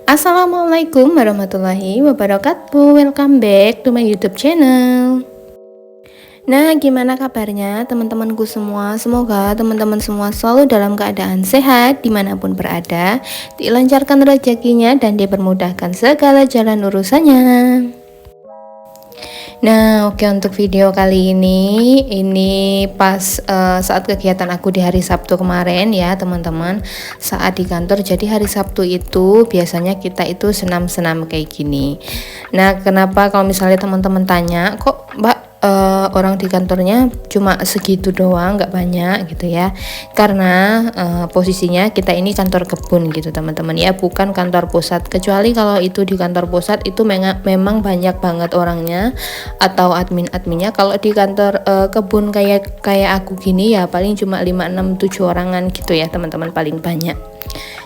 Assalamualaikum warahmatullahi wabarakatuh. Welcome back to my YouTube channel. Nah, gimana kabarnya teman-temanku semua? Semoga teman-teman semua selalu dalam keadaan sehat dimanapun berada, dilancarkan rezekinya dan dipermudahkan segala jalan urusannya. Nah, oke, untuk video kali ini pas saat kegiatan aku di hari Sabtu kemarin ya teman-teman, saat di kantor. Jadi hari Sabtu itu biasanya kita itu senam-senam kayak gini. Nah, kenapa kalau misalnya teman-teman tanya, kok Mbak orang di kantornya cuma segitu doang, nggak banyak gitu ya? Karena posisinya kita ini kantor kebun gitu teman-teman ya, bukan kantor pusat. Kecuali kalau itu di kantor pusat itu memang banyak banget orangnya atau admin-adminnya. Kalau di kantor kebun kayak aku gini ya paling cuma 5, 6, 7 orangan gitu ya teman-teman, paling banyak.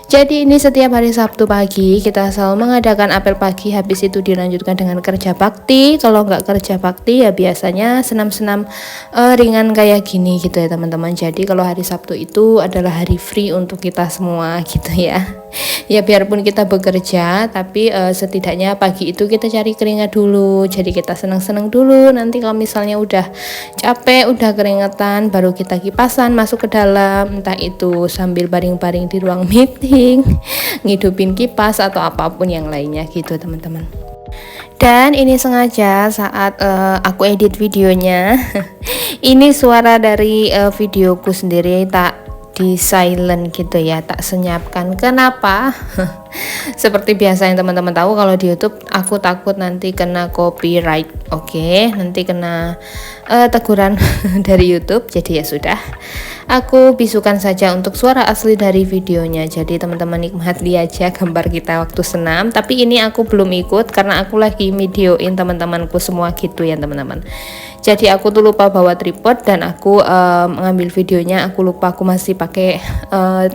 Jadi ini setiap hari Sabtu pagi kita selalu mengadakan apel pagi, habis itu dilanjutkan dengan kerja bakti. Kalau nggak kerja bakti ya biasanya senam-senam ringan kayak gini gitu ya teman-teman. Jadi kalau hari Sabtu itu adalah hari free untuk kita semua gitu ya. Ya biarpun kita bekerja tapi setidaknya pagi itu kita cari keringat dulu. Jadi kita senang-senang dulu, nanti kalau misalnya udah capek, udah keringetan, baru kita kipasan masuk ke dalam, entah itu sambil baring-baring di ruang meeting, ngidupin kipas atau apapun yang lainnya gitu teman-teman. Dan ini sengaja saat aku edit videonya ini suara dari videoku sendiri tak di silent gitu ya, tak senyapkan. Kenapa? Seperti biasa yang teman-teman tahu, kalau di YouTube aku takut nanti kena copyright. Oke, nanti kena teguran dari YouTube. Jadi ya sudah, aku bisukan saja untuk suara asli dari videonya. Jadi teman-teman nikmati aja gambar kita waktu senam. Tapi ini aku belum ikut karena aku lagi videoin teman-temanku semua gitu ya teman-teman. Jadi aku tuh lupa bawa tripod dan aku mengambil videonya, aku lupa aku masih pakai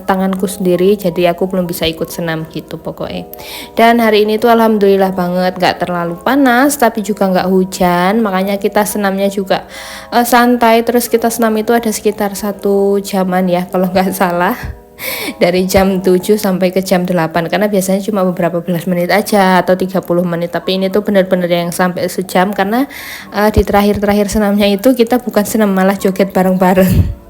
tanganku sendiri, jadi aku belum bisa ikut senam gitu pokoknya. Dan hari ini tuh alhamdulillah banget, gak terlalu panas tapi juga gak hujan, makanya kita senamnya juga santai. Terus kita senam itu ada sekitar 1 jaman ya kalau nggak salah, dari jam 7 sampai ke jam 8, karena biasanya cuma beberapa belas menit aja atau 30 menit, tapi ini tuh bener-bener yang sampai sejam karena di terakhir-terakhir senamnya itu kita bukan senam, malah joget bareng-bareng.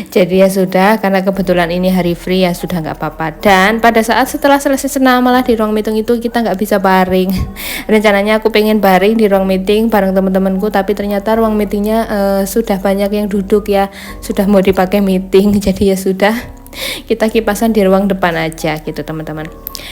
Jadi ya sudah, karena kebetulan ini hari free ya sudah nggak apa-apa. Dan pada saat setelah selesai senam malah di ruang meeting itu kita nggak bisa baring. Rencananya aku pengen baring di ruang meeting bareng teman-temanku, tapi ternyata ruang meetingnya sudah banyak yang duduk ya, sudah mau dipakai meeting. Jadi ya sudah, kita kipasan di ruang depan aja gitu teman-teman.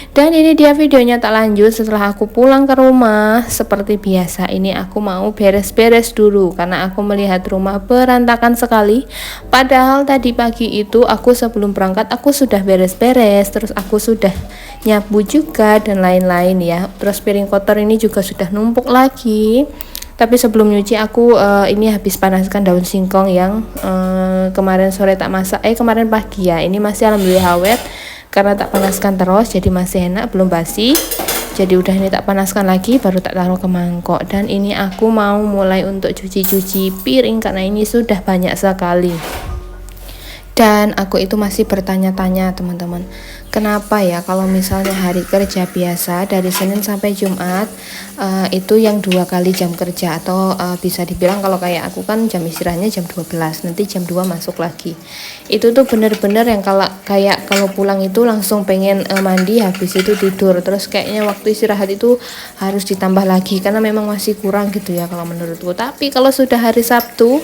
Dan ini dia videonya tak lanjut setelah aku pulang ke rumah. Seperti biasa ini aku mau beres-beres dulu karena aku melihat rumah berantakan sekali. Padahal tadi pagi itu aku sebelum berangkat aku sudah beres-beres, terus aku sudah nyapu juga dan lain-lain ya. Terus piring kotor ini juga sudah numpuk lagi. Tapi sebelum nyuci aku ini habis panaskan daun singkong yang kemarin sore tak masak, kemarin pagi ya. Ini masih alhamdulillah awet karena tak panaskan terus, jadi masih enak, belum basi. Jadi udah ini tak panaskan lagi, baru tak taruh ke mangkok. Dan ini aku mau mulai untuk cuci-cuci piring karena ini sudah banyak sekali. Dan aku itu masih bertanya-tanya teman-teman, kenapa ya kalau misalnya hari kerja biasa dari Senin sampai Jumat itu yang 2 kali jam kerja, atau bisa dibilang kalau kayak aku kan jam istirahatnya jam 12, nanti jam 2 masuk lagi. Itu tuh bener-bener yang kayak kalau pulang itu langsung pengen mandi, habis itu tidur. Terus kayaknya waktu istirahat itu harus ditambah lagi karena memang masih kurang gitu ya kalau menurutku. Tapi kalau sudah hari Sabtu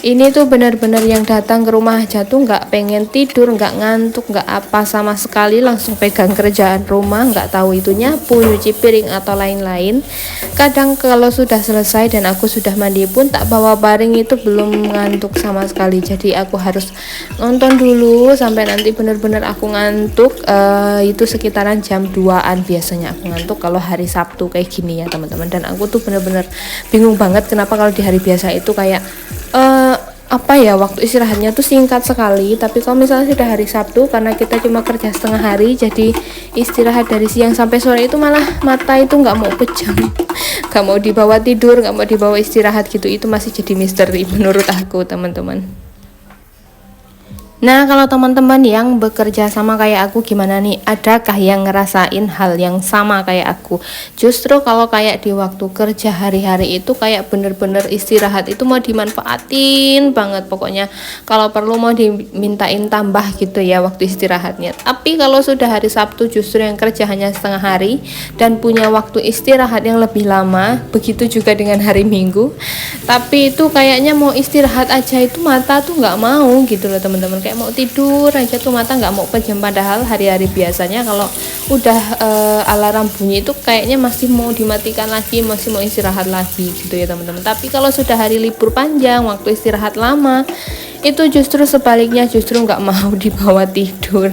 ini tuh benar-benar yang datang ke rumah aja tuh nggak pengen tidur, nggak ngantuk, nggak apa sama sekali, langsung pegang kerjaan rumah, nggak tahu itu nyapu, nyuci piring atau lain-lain. Kadang kalau sudah selesai dan aku sudah mandi pun tak bawa baring itu belum ngantuk sama sekali. Jadi aku harus nonton dulu sampai nanti benar-benar aku ngantuk. Itu sekitaran jam 2-an biasanya aku ngantuk kalau hari Sabtu kayak gini ya teman-teman. Dan aku tuh benar-benar bingung banget kenapa kalau di hari biasa itu kayak apa ya, waktu istirahatnya tuh singkat sekali. Tapi kalau misalnya sudah hari Sabtu, karena kita cuma kerja setengah hari, jadi istirahat dari siang sampai sore itu malah mata itu nggak mau pejam, nggak mau dibawa tidur, nggak mau dibawa istirahat gitu. Itu masih jadi misteri menurut aku teman-teman. Nah, kalau teman-teman yang bekerja sama kayak aku gimana nih? Adakah yang ngerasain hal yang sama kayak aku? Justru kalau kayak di waktu kerja hari-hari itu kayak bener-bener istirahat itu mau dimanfaatin banget. Pokoknya kalau perlu mau dimintain tambah gitu ya waktu istirahatnya. Tapi kalau sudah hari Sabtu justru yang kerja hanya setengah hari dan punya waktu istirahat yang lebih lama. Begitu juga dengan hari Minggu. Tapi itu kayaknya mau istirahat aja itu mata tuh nggak mau gitu loh teman-teman. Kayak mau tidur aja tuh mata nggak mau pejam, padahal hari-hari biasanya kalau udah alarm bunyi itu kayaknya masih mau dimatikan lagi, masih mau istirahat lagi gitu ya teman-teman. Tapi kalau sudah hari libur panjang, waktu istirahat lama, itu justru sebaliknya, justru nggak mau dibawa tidur.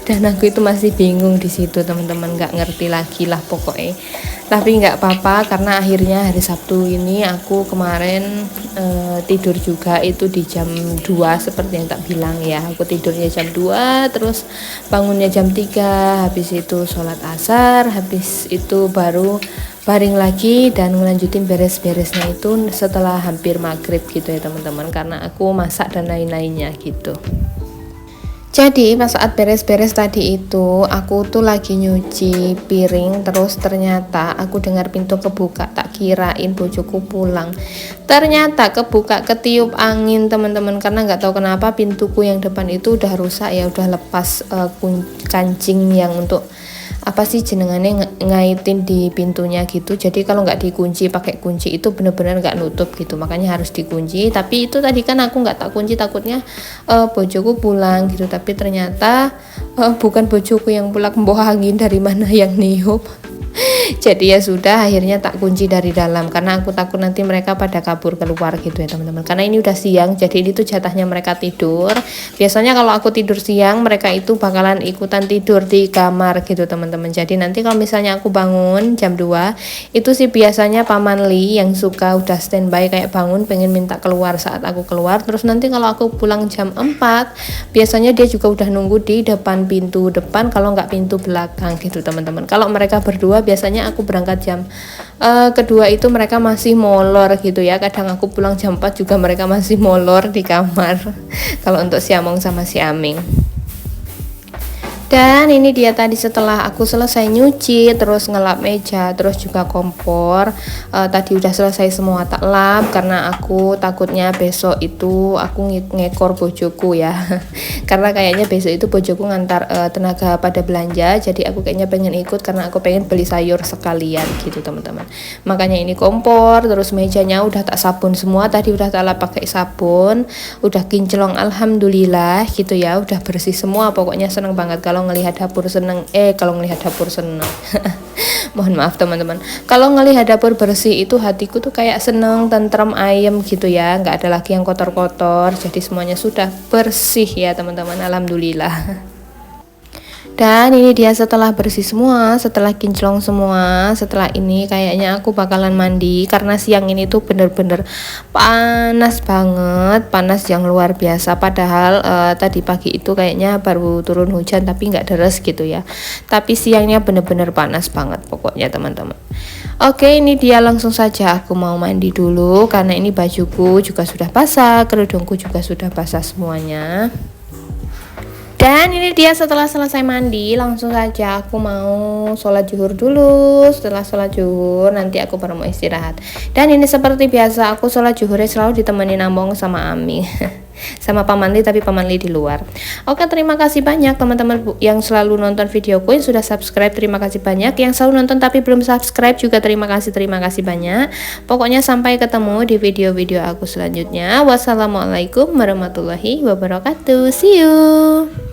Dan aku itu masih bingung di situ teman-teman, nggak ngerti lagi lah pokoknya. Tapi nggak apa-apa karena akhirnya hari Sabtu ini aku kemarin tidur juga itu di jam 2 seperti yang tak bilang ya. Aku tidurnya jam 2 terus bangunnya jam 3, habis itu sholat asar, habis itu baru baring lagi dan ngelanjutin beres-beresnya itu setelah hampir maghrib gitu ya teman-teman, karena aku masak dan lain-lainnya gitu. Jadi pas saat beres-beres tadi itu aku tuh lagi nyuci piring, terus ternyata aku dengar pintu kebuka, tak kirain bojoku pulang. Ternyata kebuka ketiup angin teman-teman, karena nggak tahu kenapa pintuku yang depan itu udah rusak ya, udah lepas kancing yang untuk apa sih jenengannya ngaitin di pintunya gitu. Jadi kalau nggak dikunci pakai kunci itu bener-bener nggak nutup gitu, makanya harus dikunci. Tapi itu tadi kan aku nggak tak kunci, takutnya bojoku pulang gitu. Tapi ternyata bukan bojoku yang pulang, membawa angin dari mana yang niup. Jadi ya sudah, akhirnya tak kunci dari dalam karena aku takut nanti mereka pada kabur keluar gitu ya teman-teman. Karena ini udah siang, jadi ini tuh jatahnya mereka tidur. Biasanya kalau aku tidur siang, mereka itu bakalan ikutan tidur di kamar gitu teman-teman. Jadi nanti kalau misalnya aku bangun jam 2, itu sih biasanya Paman Li yang suka udah standby kayak bangun pengen minta keluar saat aku keluar. Terus nanti kalau aku pulang jam 4, biasanya dia juga udah nunggu di depan pintu depan, kalau nggak pintu belakang gitu teman-teman. Kalau mereka berdua biasanya aku berangkat jam kedua itu mereka masih molor gitu ya. Kadang aku pulang jam 4 juga mereka masih molor di kamar. Kalau untuk si Among sama si Aming. Dan ini dia tadi setelah aku selesai nyuci, terus ngelap meja, terus juga kompor. Tadi udah selesai semua tak lap karena aku takutnya besok itu aku ngekor bojoku ya. Karena kayaknya besok itu bojoku ngantar tenaga pada belanja, jadi aku kayaknya pengen ikut karena aku pengen beli sayur sekalian gitu teman-teman. Makanya ini kompor, terus mejanya udah tak sabun semua, tadi udah tak lap pakai sabun, udah kinclong alhamdulillah gitu ya, udah bersih semua. Pokoknya seneng banget kalau ngelihat dapur seneng. Mohon maaf teman-teman, kalau ngelihat dapur bersih itu hatiku tuh kayak seneng, tentrem, ayem gitu ya, nggak ada lagi yang kotor-kotor, jadi semuanya sudah bersih ya teman-teman, alhamdulillah. Dan ini dia setelah bersih semua, setelah kinclong semua, setelah ini kayaknya aku bakalan mandi karena siang ini tuh bener-bener panas banget, panas yang luar biasa. Padahal tadi pagi itu kayaknya baru turun hujan tapi nggak deres gitu ya. Tapi siangnya bener-bener panas banget pokoknya teman-teman. Oke, ini dia langsung saja aku mau mandi dulu karena ini bajuku juga sudah basah, kerudungku juga sudah basah semuanya. Dan ini dia setelah selesai mandi, langsung saja aku mau sholat zuhur dulu. Setelah sholat zuhur nanti aku baru mau istirahat. Dan ini seperti biasa aku sholat zuhurnya selalu ditemenin Among sama Ami. Sama Paman Li, tapi Paman Li di luar. Oke, terima kasih banyak teman-teman yang selalu nonton videoku, yang sudah subscribe, terima kasih banyak. Yang selalu nonton tapi belum subscribe juga terima kasih banyak. Pokoknya sampai ketemu di video-video aku selanjutnya. Wassalamualaikum warahmatullahi wabarakatuh. See you.